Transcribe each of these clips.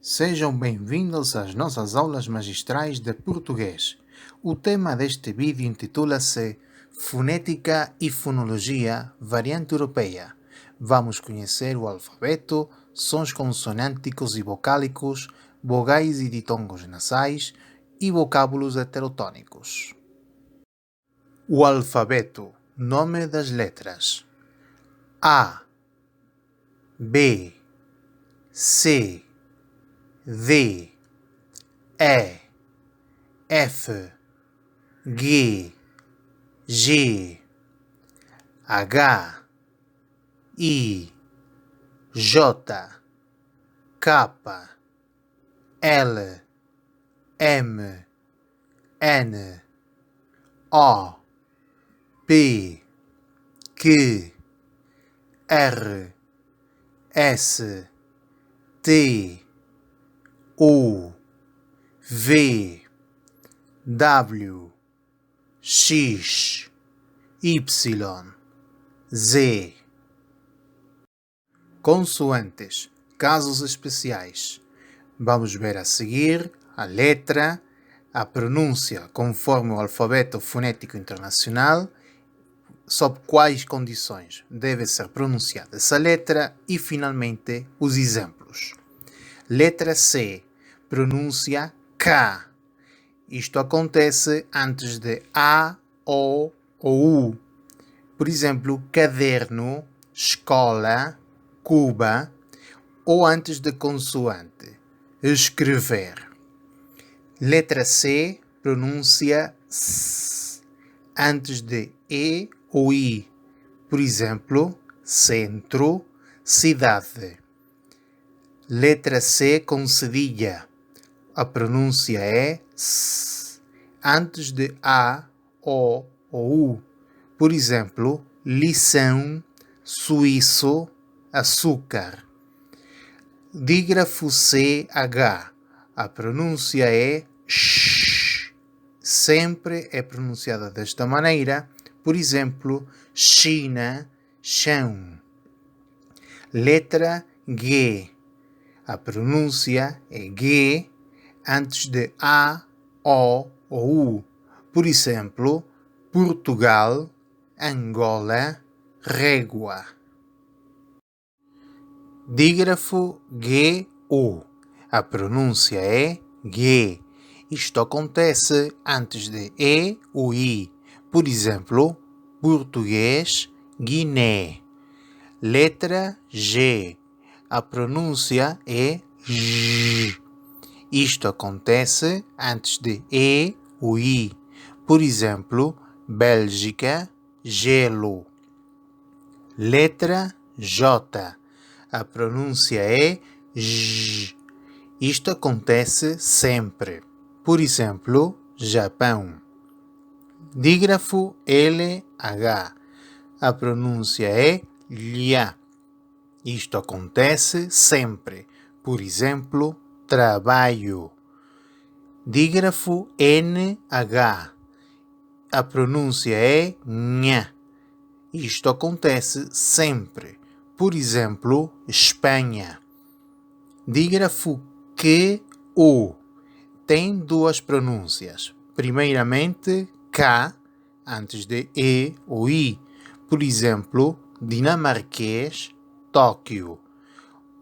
Sejam bem-vindos às nossas aulas magistrais de português. O tema deste vídeo intitula-se Fonética e Fonologia, Variante Europeia. Vamos conhecer o alfabeto, sons consonânticos e vocálicos, vogais e ditongos nasais e vocábulos heterotônicos. O alfabeto. Nome das letras: A, B, C, D, E, F, G, G, H, I, J, K, L, M, N, O, P, Q, R, S, T, U, V, W, X, Y, Z. Consoantes, casos especiais. Vamos ver a seguir a letra, a pronúncia conforme o alfabeto fonético internacional, sob quais condições deve ser pronunciada essa letra e, finalmente, os exemplos. Letra C. Pronúncia K. Isto acontece antes de A, O ou U. Por exemplo, caderno, escola, Cuba, ou antes de consoante, escrever. Letra C. Pronúncia S. Antes de E ou I. Por exemplo, centro, cidade. Letra C com cedilha. A pronúncia é S. Antes de A, O ou U. Por exemplo, lição, suíço, açúcar. Dígrafo CH. A pronúncia é SH. Sempre é pronunciada desta maneira. Por exemplo, China, chão. Letra G. A pronúncia é G antes de A, O ou U. Por exemplo, Portugal, Angola, régua. Dígrafo GU. A pronúncia é G. Isto acontece antes de E ou I. Por exemplo, português, Guiné. Letra G. A pronúncia é J. Isto acontece antes de E ou I. Por exemplo, Bélgica, gelo. Letra J. A pronúncia é J. Isto acontece sempre. Por exemplo, Japão. Dígrafo LH. A pronúncia é LHA. Isto acontece sempre. Por exemplo, trabalho. Dígrafo NH. A pronúncia é nha. Isto acontece sempre. Por exemplo, Espanha. Dígrafo QU. Tem duas pronúncias. Primeiramente, K, antes de E ou I. Por exemplo, dinamarquês, Tóquio.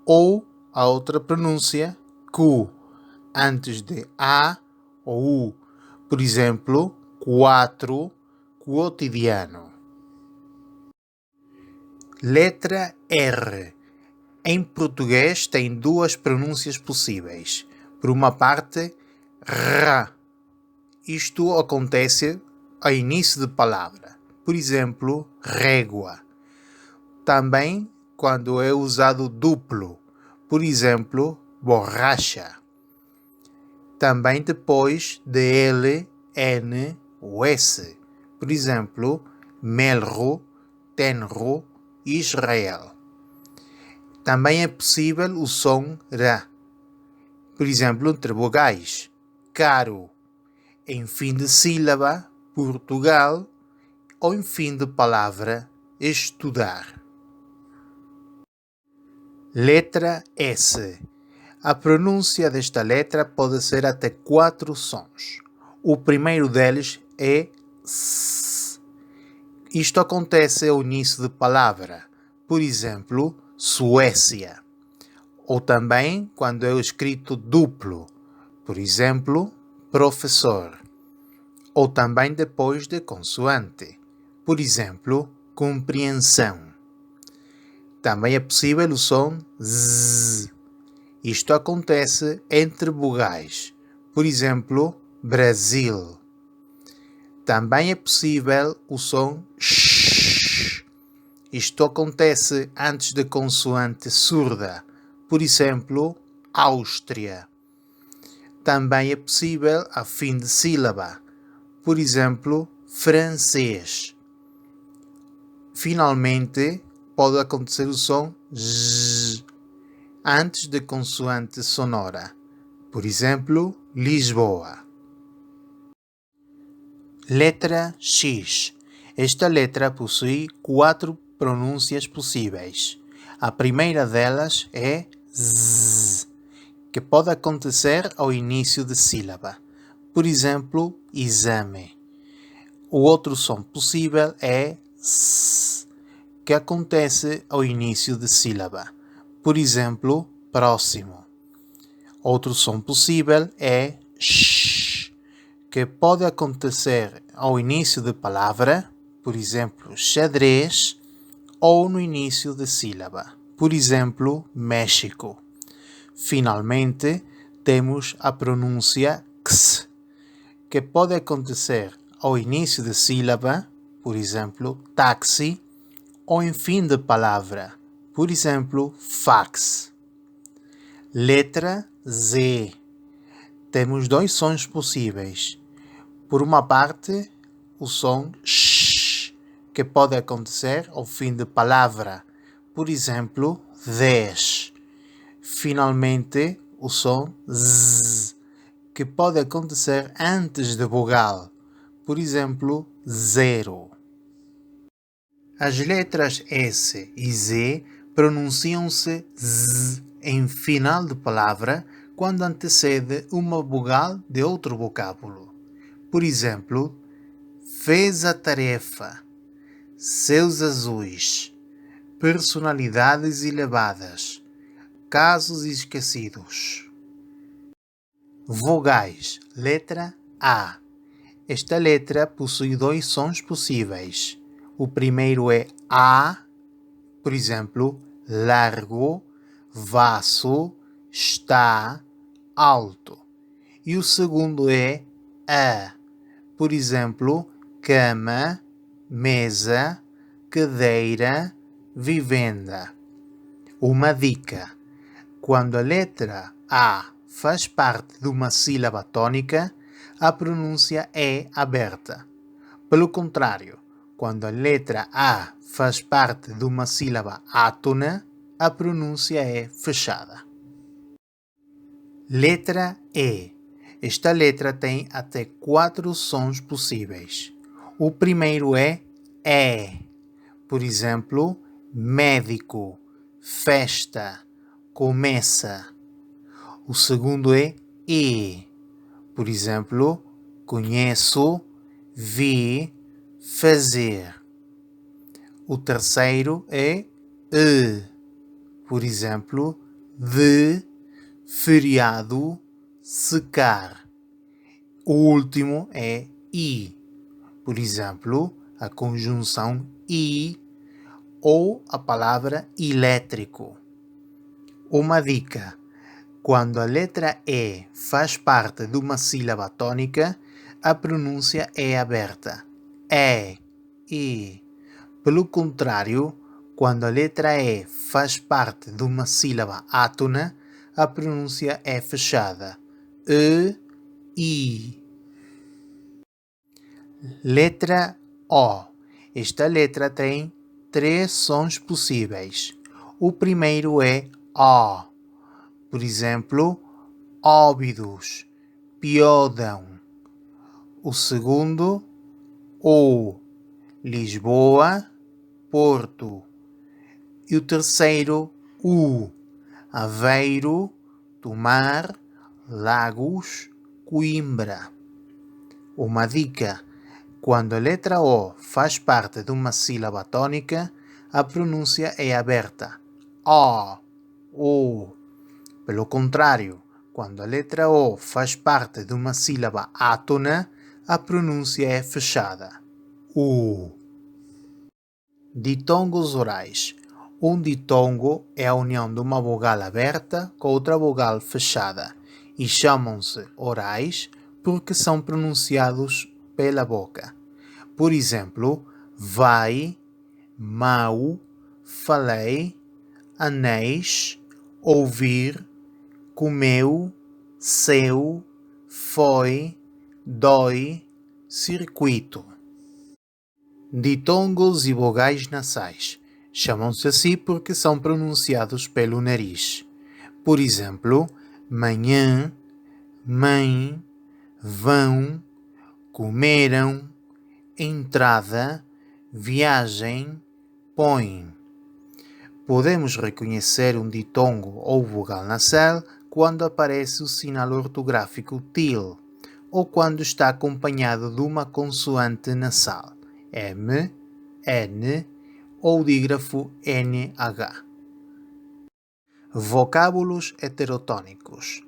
Ou a outra pronúncia, Q, antes de A ou U. Por exemplo, 4, quotidiano. Letra R. Em português tem duas pronúncias possíveis. Por uma parte, R. Isto acontece ao início de palavra. Por exemplo, régua. Também quando é usado duplo. Por exemplo, borracha. Também depois de L, N ou S. Por exemplo, melro, tenro, Israel. Também é possível o som R. Por exemplo, entre vogais. Caro. Em fim de sílaba, Portugal. Ou em fim de palavra, estudar. Letra S. A pronúncia desta letra pode ser até 4 sons. O primeiro deles é S. Isto acontece ao início de palavra. Por exemplo, Suécia. Ou também quando é escrito duplo. Por exemplo, professor. Ou também depois de consoante. Por exemplo, compreensão. Também é possível o som Z. Isto acontece entre vogais. Por exemplo, Brasil. Também é possível o som sh. Isto acontece antes da consoante surda. Por exemplo, Áustria. Também é possível a fim de sílaba. Por exemplo, francês. Finalmente, pode acontecer o som z antes da consoante sonora. Por exemplo, Lisboa. Letra X. Esta letra possui 4 pronúncias possíveis. A primeira delas é Z, que pode acontecer ao início de sílaba. Por exemplo, exame. O outro som possível é S, que acontece ao início de sílaba. Por exemplo, próximo. Outro som possível é Sh, que pode acontecer ao início de palavra, por exemplo, xadrez, ou no início de sílaba, por exemplo, México. Finalmente, temos a pronúncia X, que pode acontecer ao início de sílaba, por exemplo, táxi, ou em fim de palavra, por exemplo, fax. Letra Z. Temos 2 sons possíveis. Por uma parte, o som sh, que pode acontecer ao fim de palavra, por exemplo, 10. Finalmente, o som z, que pode acontecer antes de vogal, por exemplo, 0. As letras S e Z pronunciam-se Z em final de palavra quando antecede uma vogal de outro vocábulo. Por exemplo, fez a tarefa, seus azuis, personalidades elevadas, casos esquecidos. Vogais. Letra A. Esta letra possui 2 sons possíveis. O primeiro é A, por exemplo, largo, vaso, está, alto. E o segundo é A, por exemplo, cama, mesa, cadeira, vivenda. Uma dica: quando a letra A faz parte de uma sílaba tônica, a pronúncia é aberta. Pelo contrário, quando a letra A faz parte de uma sílaba átona, a pronúncia é fechada. Letra E. Esta letra tem até 4 sons possíveis. O primeiro é E. Por exemplo, médico, festa, começa. O segundo é E. Por exemplo, conheço, vi, fazer. O terceiro é E. Por exemplo, de, feriado, secar. O último é I. Por exemplo, a conjunção I ou a palavra elétrico. Uma dica: quando a letra E faz parte de uma sílaba tônica, a pronúncia é aberta. É, I. Pelo contrário, quando a letra E faz parte de uma sílaba átona, a pronúncia é fechada. E, I. Letra O. Esta letra tem 3 sons possíveis. O primeiro é O. Por exemplo, Óbidos, Piódão. O segundo, O. Lisboa, Porto. E o terceiro, U. Aveiro, Porto Mar, Lagos, Coimbra. Uma dica: quando a letra O faz parte de uma sílaba tônica, a pronúncia é aberta. O, O. Pelo contrário, quando a letra O faz parte de uma sílaba átona, a pronúncia é fechada. U. Ditongos orais. Um ditongo é a união de uma vogal aberta com outra vogal fechada e chamam-se orais porque são pronunciados pela boca. Por exemplo, vai, mau, falei, anéis, ouvir, comeu, seu, foi, dói, circuito. Ditongos e vogais nasais. Chamam-se assim porque são pronunciados pelo nariz. Por exemplo, manhã, mãe, vão, comeram, entrada, viagem, põe. Podemos reconhecer um ditongo ou vogal nasal quando aparece o sinal ortográfico til ou quando está acompanhado de uma consoante nasal, M, N ou dígrafo NH. Vocábulos heterotônicos.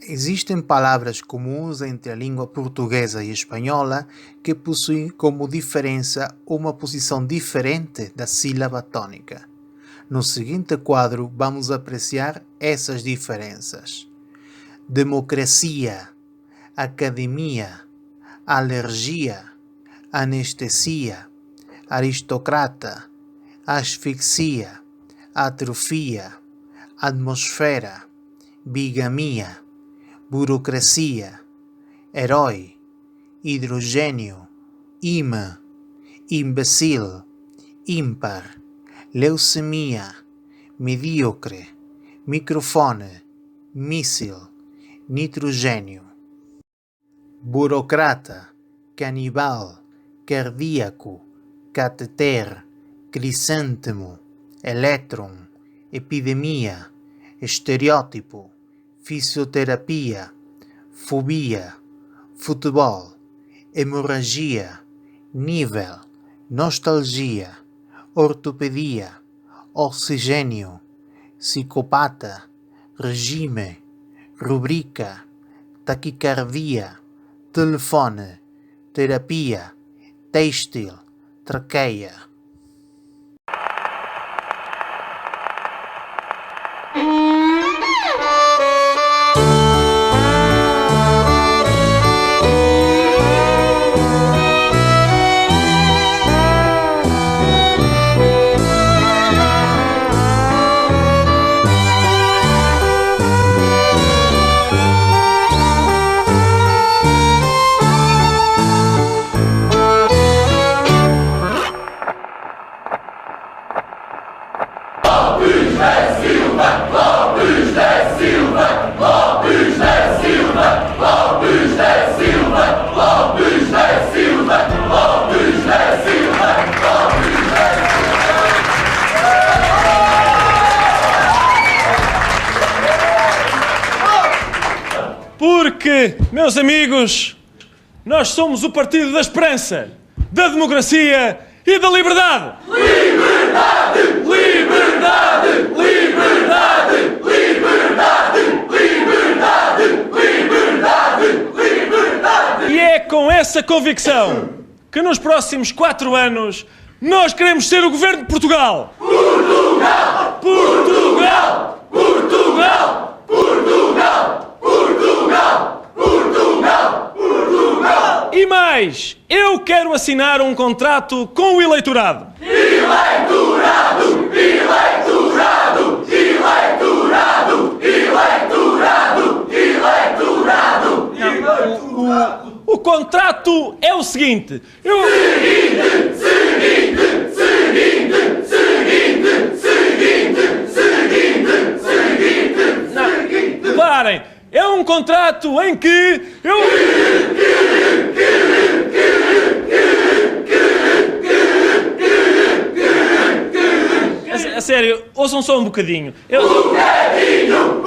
Existem palavras comuns entre a língua portuguesa e espanhola que possuem como diferença uma posição diferente da sílaba tônica. No seguinte quadro, vamos apreciar essas diferenças. Democracia, academia, alergia, anestesia, aristocrata, asfixia, atrofia, atmosfera, bigamia, burocracia, herói, hidrogênio, imã, imbecil, ímpar, leucemia, medíocre, microfone, míssil, nitrogênio. Burocrata, canibal, cardíaco, cateter, crisântemo, elétron, epidemia, estereótipo, fisioterapia, fobia, futebol, hemorragia, nível, nostalgia, ortopedia, oxigênio, psicopata, regime, rubrica, taquicardia, telefone, terapia, têxtil, traqueia. Porque, meus amigos, nós somos o Partido da Esperança, da Democracia e da Liberdade! Liberdade! Liberdade! Liberdade! Liberdade! Liberdade! Liberdade! Liberdade! E é com essa convicção que nos próximos 4 anos nós queremos ser o Governo de Portugal! Portugal! Portugal! Portugal! Portugal! Portugal! Portugal! Portugal! E mais, eu quero assinar um contrato com o eleitorado! Eleitorado! Eleitorado! Eleitorado! Eleitorado! Eleitorado! O contrato é o seguinte, Parem! É um contrato em que A sério, ouçam só um bocadinho. Bocadinho!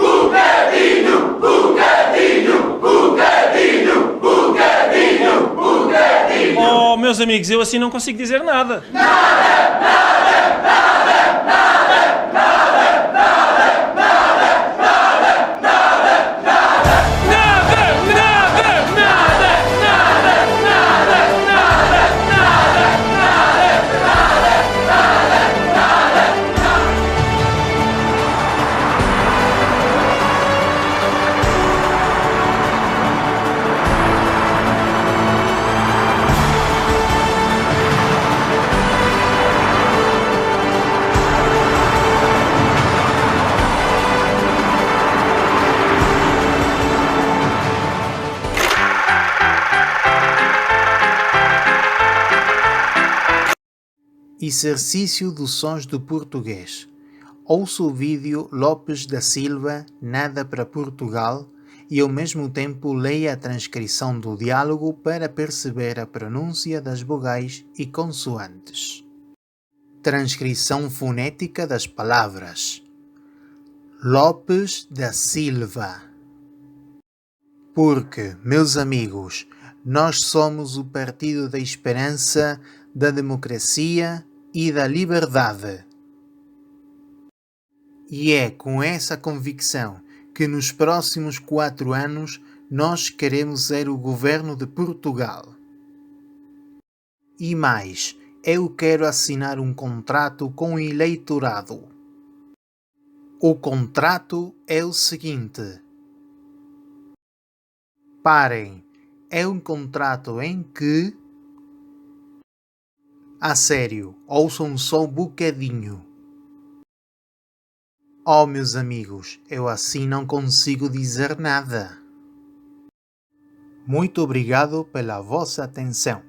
meus amigos, eu assim não consigo dizer nada. Exercício dos sons do português. Ouça o vídeo Lopes da Silva, Nada para Portugal, e ao mesmo tempo leia a transcrição do diálogo para perceber a pronúncia das vogais e consoantes. Transcrição fonética das palavras. Lopes da Silva. Porque, meus amigos, nós somos o Partido da Esperança, da Democracia e da Liberdade. E é com essa convicção que nos próximos 4 anos nós queremos ser o governo de Portugal. E mais, eu quero assinar um contrato com o eleitorado. O contrato é o seguinte. Parem, é um contrato em que... A sério, ouçam só um bocadinho. Oh, meus amigos, eu assim não consigo dizer nada. Muito obrigado pela vossa atenção.